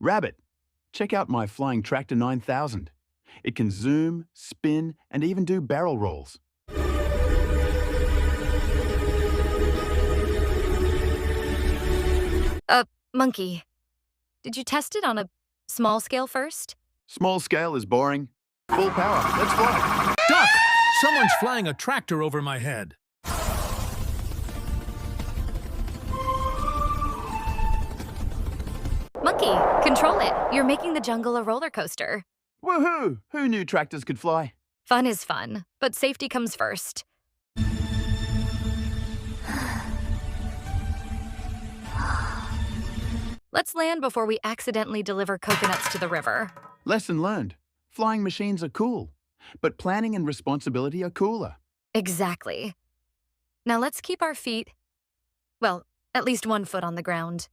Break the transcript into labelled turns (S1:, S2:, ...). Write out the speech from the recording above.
S1: Rabbit, check out my Flying Tractor 9000. It can zoom, spin, and even do barrel rolls.
S2: Monkey, did you test it on a small scale first?
S1: Small scale is boring. Full power, let's fly.
S3: Duck! Someone's flying a tractor over my head.
S2: Monkey, control it. You're making the jungle a roller coaster.
S1: Woohoo! Who knew tractors could fly?
S2: Fun is fun, but safety comes first. Let's land before we accidentally deliver coconuts to the river.
S1: Lesson learned. Flying machines are cool, but planning and responsibility are cooler.
S2: Exactly. Now let's keep our feet, well, at least one foot on the ground.